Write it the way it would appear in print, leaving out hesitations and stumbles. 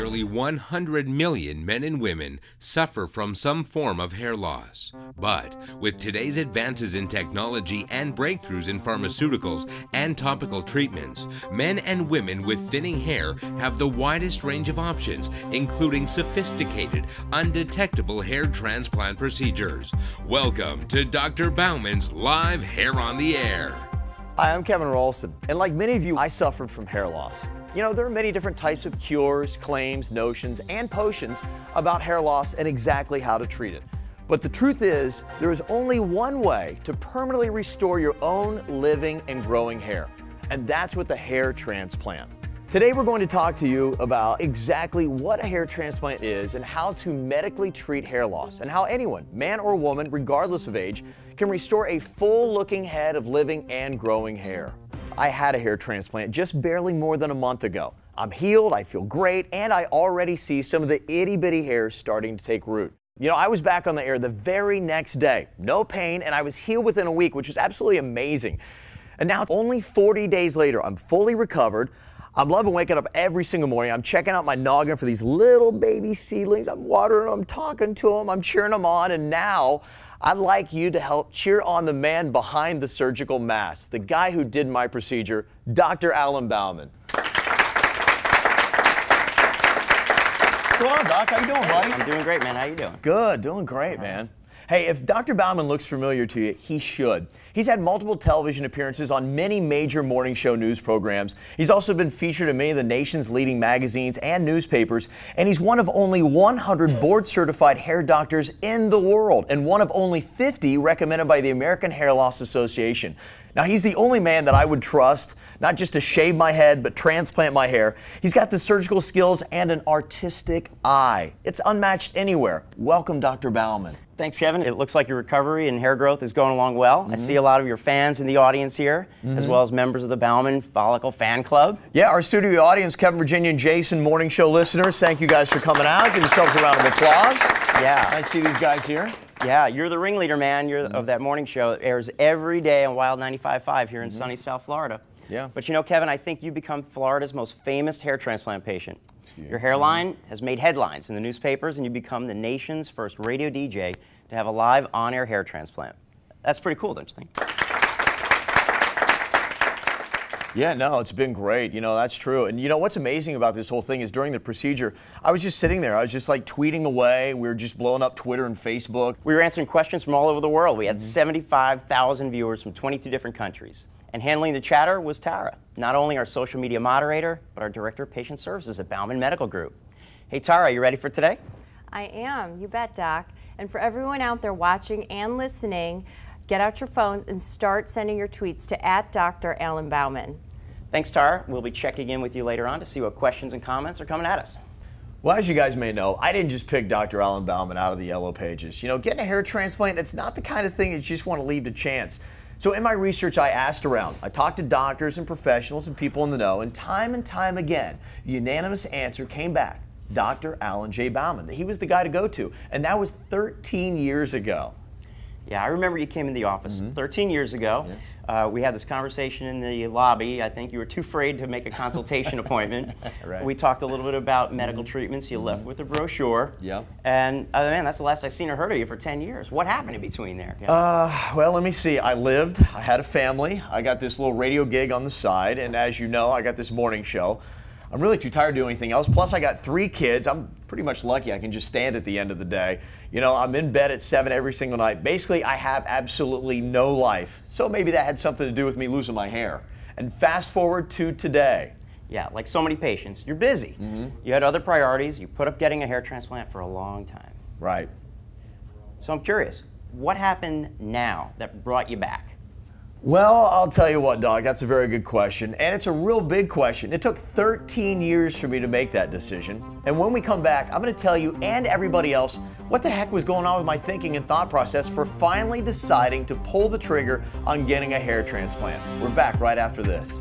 Nearly 100 million men and women suffer from some form of hair loss. But with today's advances in technology and breakthroughs in pharmaceuticals and topical treatments, men and women with thinning hair have the widest range of options, including sophisticated, undetectable hair transplant procedures. Welcome to Dr. Bauman's Live Hair on the Air. Hi, I'm Kevin Rolston, and like many of you, I suffered from hair loss. You know, there are many different types of cures, claims, notions, and potions about hair loss and exactly how to treat it. But the truth is, there is only one way to permanently restore your own living and growing hair, and that's with a hair transplant. Today we're going to talk to you about exactly what a hair transplant is and how to medically treat hair loss, and how anyone, man or woman, regardless of age, can restore a full-looking head of living and growing hair. I had a hair transplant just barely more than a month ago. I'm healed, I feel great, and I already see some of the itty-bitty hairs starting to take root. You know, I was back on the air the very next day. No pain, and I was healed within a week, which was absolutely amazing. And now, only 40 days later, I'm fully recovered. I'm loving waking up every single morning. I'm checking out my noggin for these little baby seedlings. I'm watering them, talking to them, I'm cheering them on, and now I'd like you to help cheer on the man behind the surgical mask, the guy who did my procedure, Dr. Alan Bauman. What's going on, Doc? How you doing, buddy? I'm doing great, man. How you doing? Good, doing great, man. Hey, if Dr. Bauman looks familiar to you, he should. He's had multiple television appearances on many major morning show news programs. He's also been featured in many of the nation's leading magazines and newspapers, and he's one of only 100 board-certified hair doctors in the world, and one of only 50 recommended by the American Hair Loss Association. Now, he's the only man that I would trust, not just to shave my head, but transplant my hair. He's got the surgical skills and an artistic eye. It's unmatched anywhere. Welcome, Dr. Bauman. Thanks, Kevin. It looks like your recovery and hair growth is going along well. I see a lot of your fans in the audience here, as well as members of the Bauman Follicle Fan Club. Yeah, our studio audience, Kevin, Virginia, and Jason, morning show listeners, thank you guys for coming out. Give yourselves a round of applause. Yeah. Nice to see these guys here. Yeah, you're the ringleader, man. You're of that morning show. It airs every day on Wild 95.5 here in sunny South Florida. Yeah. But you know, Kevin, I think you become Florida's most famous hair transplant patient. Your hairline has made headlines in the newspapers, and you become the nation's first radio DJ to have a live on-air hair transplant. That's pretty cool, don't you think? Yeah, no, it's been great. You know, that's true. And you know, what's amazing about this whole thing is during the procedure, I was just sitting there. I was just like tweeting away. We were just blowing up Twitter and Facebook. We were answering questions from all over the world. We had 75,000 viewers from 22 different countries. And handling the chatter was Tara, not only our social media moderator, but our Director of Patient Services at Bauman Medical Group. Hey, Tara, you ready for today? I am. You bet, Doc. And for everyone out there watching and listening, get out your phones and start sending your tweets to @Dr. Alan Bauman. Thanks, Tara. We'll be checking in with you later on to see what questions and comments are coming at us. Well, as you guys may know, I didn't just pick Dr. Alan Bauman out of the yellow pages. You know, getting a hair transplant, it's not the kind of thing that you just want to leave to chance. So in my research, I asked around. I talked to doctors and professionals and people in the know, and time again, the unanimous answer came back. Dr. Alan J. Bauman. He was the guy to go to, and that was 13 years ago. Yeah, I remember you came in the office 13 years ago. Yeah. We had this conversation in the lobby. I think you were too afraid to make a consultation appointment. Right. We talked a little bit about medical treatments. You left with a brochure. Yep. And man, that's the last I've seen or heard of you for 10 years. What happened in between there? Well, let me see. I lived, I had a family, I got this little radio gig on the side, and as you know, I got this morning show. I'm really too tired to do anything else. Plus, I got 3 kids. I'm pretty much lucky I can just stand at the end of the day. You know, I'm in bed at 7 every single night. Basically, I have absolutely no life. So maybe that had something to do with me losing my hair. And fast forward to today. Yeah, like so many patients, you're busy. You had other priorities. You put up getting a hair transplant for a long time. Right. So I'm curious, what happened now that brought you back? Well, I'll tell you what, Doc, that's a very good question, and it's a real big question. It took 13 years for me to make that decision, and when we come back, I'm going to tell you and everybody else what the heck was going on with my thinking and thought process for finally deciding to pull the trigger on getting a hair transplant. We're back right after this.